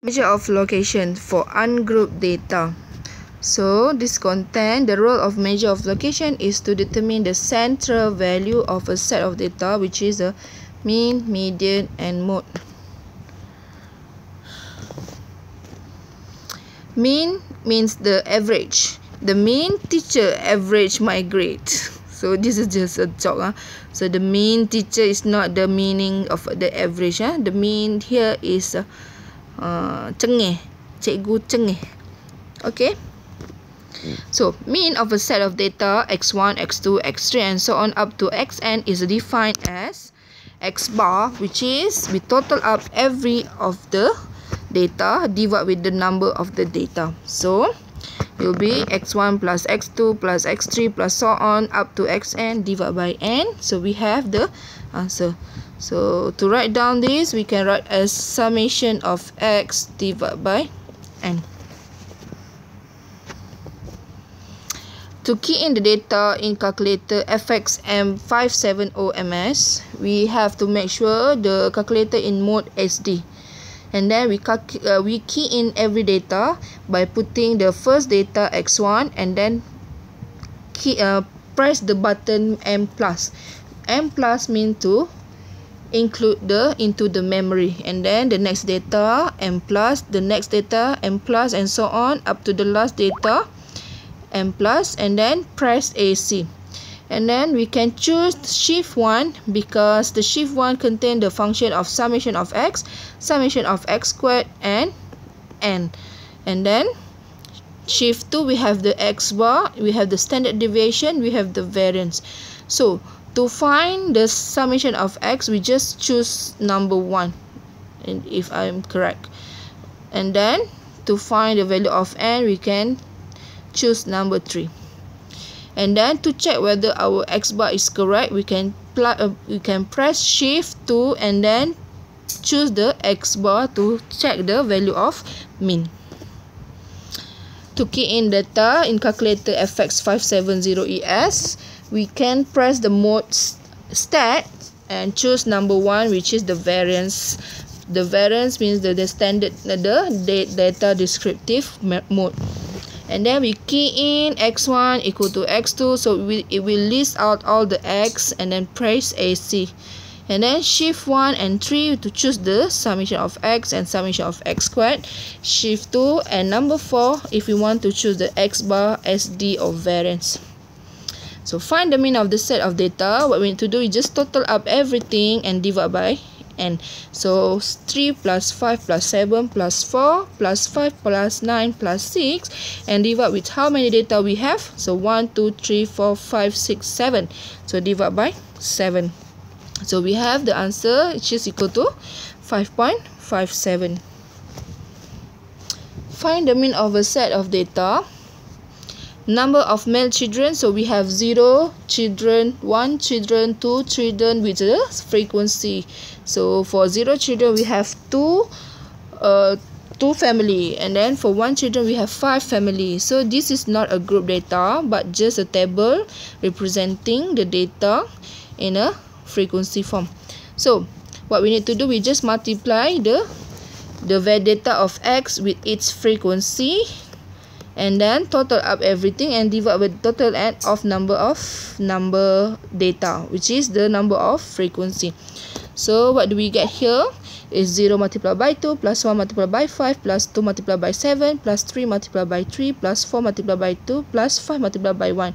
Measure of location for ungrouped data. So this content, the role of measure of location is to determine the central value of a set of data, which is the mean, median and mode. Mean means the average. The mean teacher average my grade. So this is just a joke. So the mean teacher is not the meaning of the average. The mean here is cengeh, cikgu cengeh. Okay. So mean of a set of data x1, x2, x3 and so on up to xn is defined as x bar, which is we total up every of the data divide with the number of the data. So it will be x1 plus x2 plus x3 plus so on up to xn divided by n. So we have the answer. So to write down this, we can write as summation of x divided by n. To key in the data in calculator FXM570MS, we have to make sure the calculator in mode SD. And then we key in every data by putting the first data x1 and then press the button M+. M+ means to include into the memory, and then the next data M+, the next data M+, and so on up to the last data M+, and then press AC. And then we can choose shift 1 because the shift 1 contains the function of summation of x squared and n. And then shift 2 we have the x bar, we have the standard deviation, we have the variance. So to find the summation of x, we just choose number 1, and if I am correct. And then to find the value of n, we can choose number 3. And then to check whether our x bar is correct, we can press shift 2 and then choose the x bar to check the value of mean. To key in data in calculator FX570ES, we can press the mode stat and choose number 1, which is the variance. The variance means the standard data descriptive mode. And then we key in x1 equal to x2, so it will list out all the x and then press AC. And then shift 1 and 3 to choose the summation of x and summation of x squared. Shift 2 and number 4 if we want to choose the x bar, SD or variance. So find the mean of the set of data. What we need to do is just total up everything and divide by n. So 3 plus 5 plus 7 plus 4 plus 5 plus 9 plus 6 and divide with how many data we have. So 1, 2, 3, 4, 5, 6, 7. So divide by 7. So we have the answer, which is equal to 5.57. Find the mean of a set of data. Number of male children, so we have 0 children, 1 children, 2 children with the frequency. So for 0 children we have 2 family, and then for 1 children we have 5 families. So this is not a group data but just a table representing the data in a frequency form. So what we need to do, we just multiply the data of x with its frequency and then total up everything and divide with total of number data, which is the number of frequency. So what do we get here is 0 multiplied by 2 plus 1 multiplied by 5 plus 2 multiplied by 7 plus 3 multiplied by 3 plus 4 multiplied by 2 plus 5 multiplied by 1.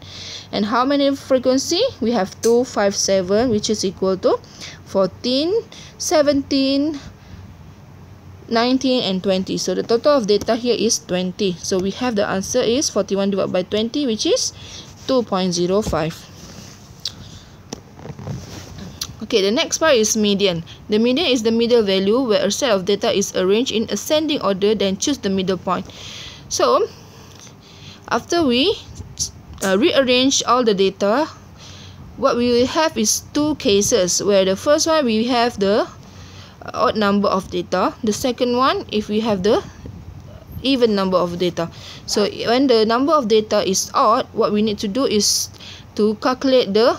And how many frequency? We have 2, 5, 7, which is equal to 14, 17, 19 and 20. So the total of data here is 20. So we have the answer is 41 divided by 20, which is 2.05. Okay, the next part is median. The median is the middle value where a set of data is arranged in ascending order, then choose the middle point. So after we rearrange all the data, what we will have is 2 cases, where the first one we have the odd number of data, the second one if we have the even number of data. So when the number of data is odd, what we need to do is to calculate the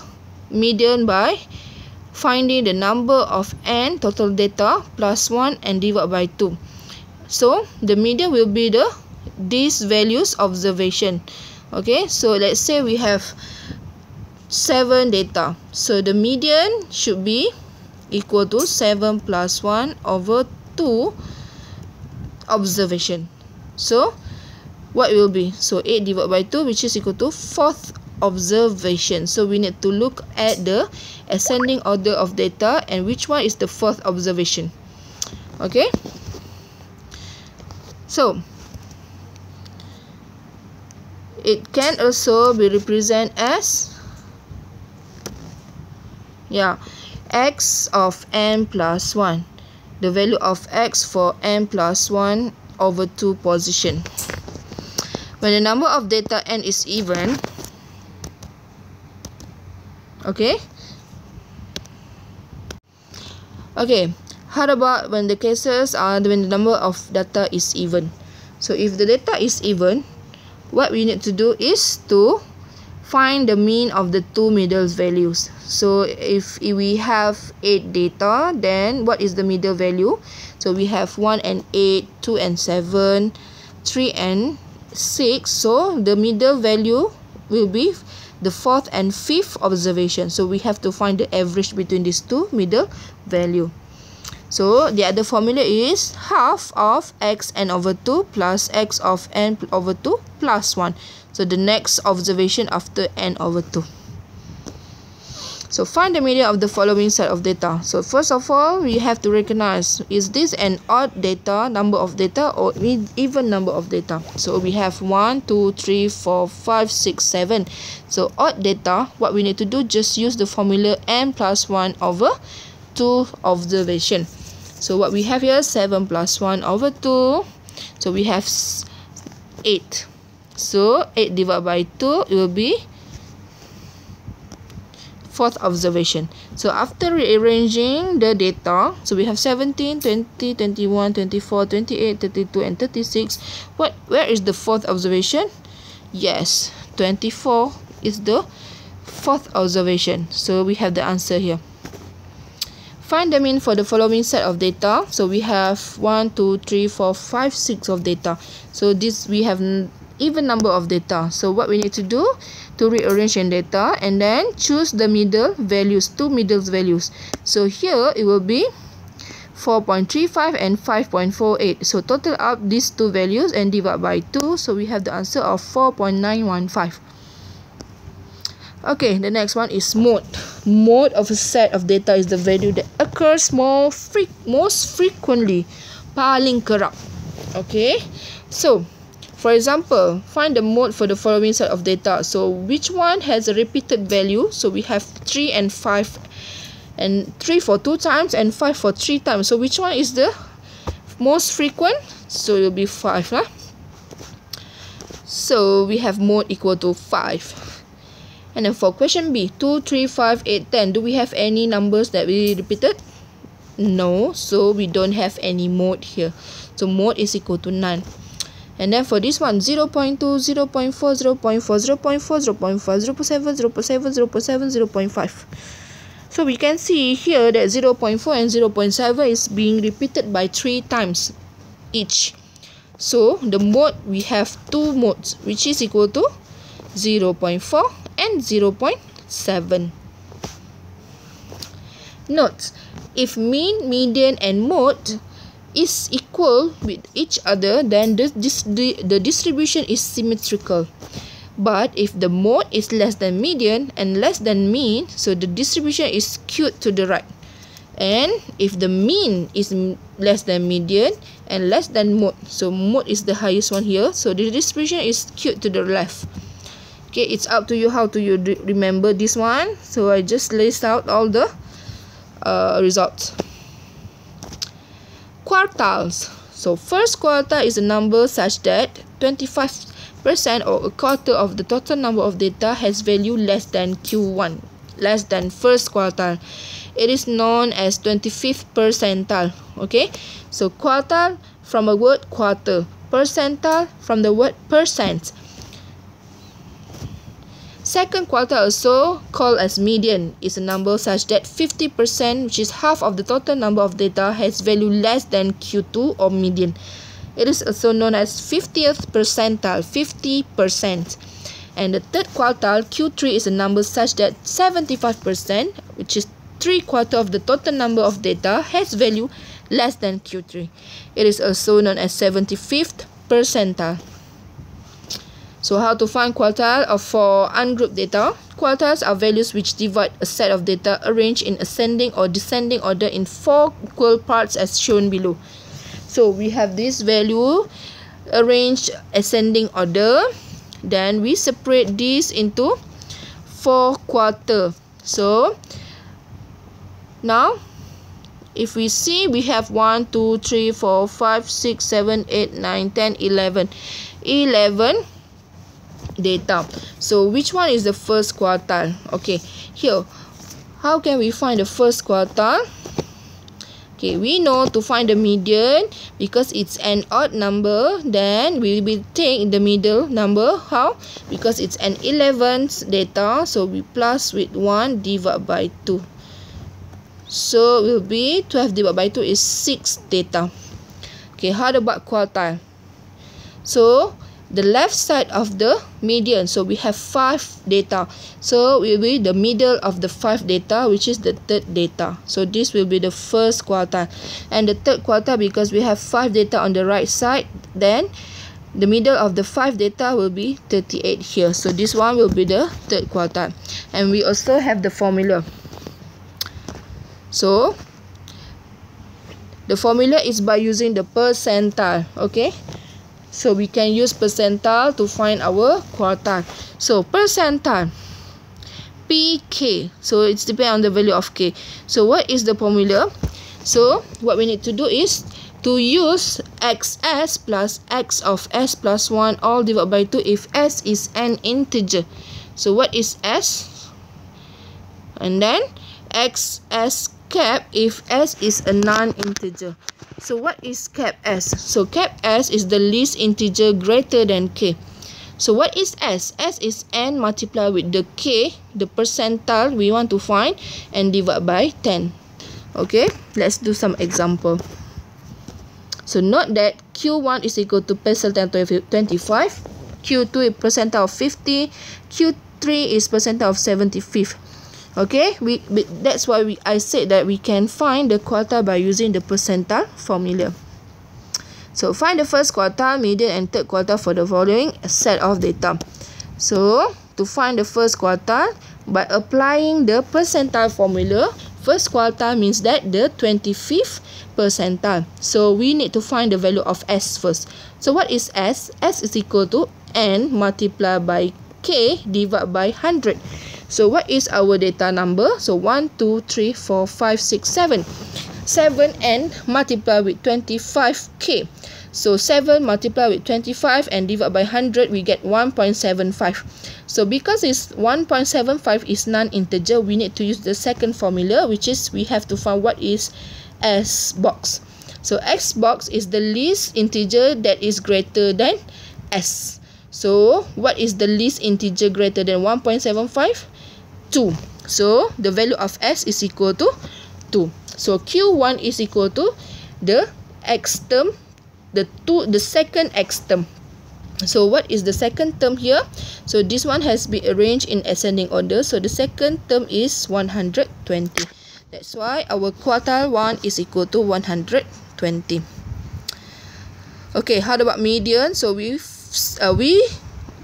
median by finding the number of n total data plus 1 and divide by 2. So the median will be these values observation. Okay, so let's say we have 7 data. So the median should be equal to 7 plus 1 over 2 observation. So what will be? So 8 divided by 2, which is equal to 4th observation. So we need to look at the ascending order of data and which one is the 4th observation. Okay, so it can also be represented as x of n plus 1, the value of x for n plus 1 over 2 position. When the number of data n is even, okay, how about when the cases are when the number of data is even? So if the data is even, what we need to do is to find the mean of the two middle values. So if we have 8 data, then what is the middle value? So we have 1 and 8, 2 and 7, 3 and 6. So the middle value will be the 4th and 5th observation. So we have to find the average between these two middle value. So the other formula is half of xn over 2 plus x of n over 2 plus 1. So the next observation after n over 2. So find the median of the following set of data. So first of all, we have to recognize, is this an odd data, number of data, or even number of data? So we have 1, 2, 3, 4, 5, 6, 7. So odd data, what we need to do, just use the formula n plus 1 over 2 observation. So what we have here, 7 plus 1 over 2. So we have 8. So 8 divided by 2, it will be 4th observation. So after rearranging the data, so we have 17, 20, 21, 24, 28, 32 and 36. Where is the 4th observation? Yes, 24 is the 4th observation. So we have the answer here. Find the mean for the following set of data. So we have 1, 2, 3, 4, 5, 6 of data. So this we have even number of data. So what we need to do to rearrange in data and then choose the middle values, two middle values. So here it will be 4.35 and 5.48. So total up these two values and divide by 2. So we have the answer of 4.915. Okay, the next one is mode. Mode of a set of data is the value that occurs most frequently. Paling kerap. Okay, so for example, find the mode for the following set of data. So which one has a repeated value? So we have 3 and 5, and 3 for 2 times and 5 for 3 times. So which one is the most frequent? So it will be 5. So we have mode equal to 5. And then for question B, 2, 3, 5, 8, 10. Do we have any numbers that we repeated? No. So we don't have any mode here. So mode is equal to none. And then for this one, 0.2, 0.4, 0.4, 0.4, 0.5, 0.7, 0.7, 0.7, 0.5. So we can see here that 0.4 and 0.7 is being repeated by 3 times each. So the mode, we have 2 modes, which is equal to 0.4 and 0.7. Note, if mean, median and mode is equal with each other, then the distribution is symmetrical. But if the mode is less than median and less than mean, so the distribution is skewed to the right. And if the mean is less than median and less than mode, so mode is the highest one here, so the distribution is skewed to the left. Okay, it's up to you how to remember this one. So I just list out all the results. Quartiles. So first quartile is a number such that 25% or a quarter of the total number of data has value less than Q1, less than first quartile. It is known as 25th percentile. Okay, so quartile from a word quarter, percentile from the word percent. Second quartile, also called as median, is a number such that 50%, which is half of the total number of data, has value less than Q2 or median. It is also known as 50th percentile, 50%. And the third quartile, Q3, is a number such that 75%, which is 3/4 of the total number of data, has value less than Q3. It is also known as 75th percentile. So how to find quartile for ungrouped data? Quartiles are values which divide a set of data arranged in ascending or descending order in 4 equal parts as shown below. So we have this value arranged ascending order. Then we separate this into 4 quarter. So now if we see, we have 1, 2, 3, 4, 5, 6, 7, 8, 9, 10, 11. 11 data. So which one is the first quartile? Okay, here, how can we find the first quartile? Okay, we know to find the median, because it's an odd number, then we will take the middle number. How? Because it's an 11th data, so we plus with 1 divided by 2. So it will be 12 divided by 2 is 6 data. Okay, how about quartile? So the left side of the median, so we have 5 data, so it will be the middle of the 5 data, which is the third data. So this will be the first quartile. And the third quartile, because we have 5 data on the right side, then the middle of the 5 data will be 38 here. So this one will be the third quartile. And we also have the formula. So the formula is by using the percentile. Okay, so we can use percentile to find our quartile. So percentile, PK. So it's depend on the value of K. So what is the formula? So what we need to do is to use XS plus X of S plus 1 all divided by 2 if S is an integer. So what is S? And then XS cap if S is a non-integer. So what is cap S? So cap S is the least integer greater than K. So what is S? S is N multiplied with the K, the percentile we want to find, and divide by 10. Okay, let's do some example. So note that Q1 is equal to percentile of 25, Q2 is percentile of 50, Q3 is percentile of 75. Okay, that's why I said that we can find the quartile by using the percentile formula. So find the first quartile, median and third quartile for the following set of data. So to find the first quartile, by applying the percentile formula, first quartile means that the 25th percentile. So we need to find the value of S first. So what is S? S is equal to N multiplied by K divided by 100. So what is our data number? So 1, 2, 3, 4, 5, 6, 7. 7N multiplied with 25K. So 7 multiplied with 25 and divided by 100, we get 1.75. So because it's 1.75 is non-integer, we need to use the second formula, which is we have to find what is S box. So X box is the least integer that is greater than S. So what is the least integer greater than 1.75? 2. So the value of S is equal to 2. So Q1 is equal to the X term, the second X term. So what is the second term here? So this one has been arranged in ascending order. So the second term is 120. That's why our quartile 1 is equal to 120. Okay, how about median? So we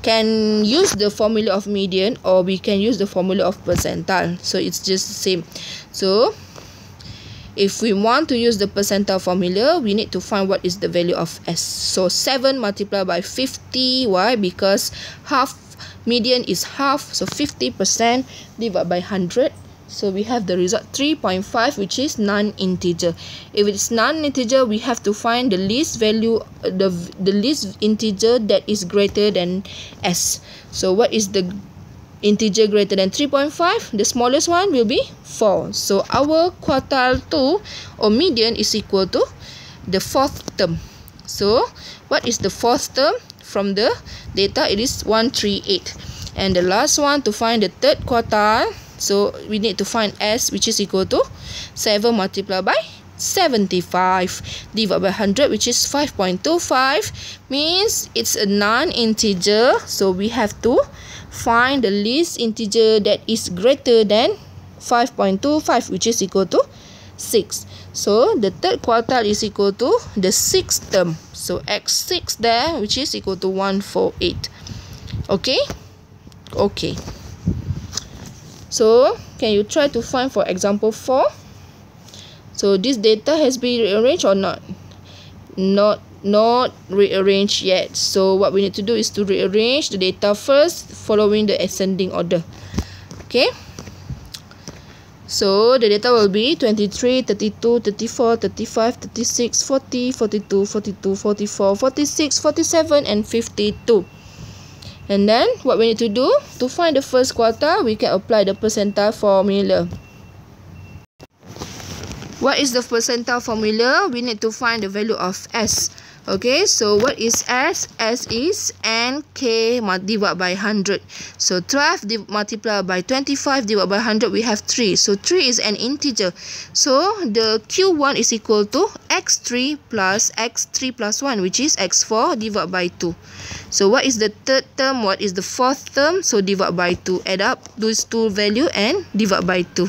can use the formula of median, or we can use the formula of percentile. So it's just the same. So if we want to use the percentile formula, we need to find what is the value of S. So 7 multiplied by 50. Why? Because half, median is half. So 50% divided by 100. So we have the result 3.5, which is non-integer. If it's non-integer, we have to find the least value, the least integer that is greater than S. So what is the integer greater than 3.5? The smallest one will be 4. So our quartile 2 or median is equal to the fourth term. So what is the fourth term from the data? It is 138. And the last one, to find the third quartile, so we need to find S, which is equal to 7 multiplied by 75. Divide by 100, which is 5.25, means it's a non-integer. So we have to find the least integer that is greater than 5.25, which is equal to 6. So the third quartile is equal to the sixth term. So x6 there, which is equal to 148. Okay? Okay. So can you try to find for example 4? So this data has been rearranged or not? Not rearranged yet. So what we need to do is to rearrange the data first, following the ascending order. Okay. So the data will be 23, 32, 34, 35, 36, 40, 42, 42, 44, 46, 47, and 52. And then what we need to do to find the first quartile, we can apply the percentile formula. What is the percentile formula? We need to find the value of S. Okay, so what is S? S is NK divided by 100. So 12 multiplied by 25 divided by 100, we have 3. So 3 is an integer. So the Q1 is equal to X3 plus X3 plus 1, which is X4 divided by 2. So what is the third term? What is the fourth term? So divide by 2. Add up those two values and divide by 2.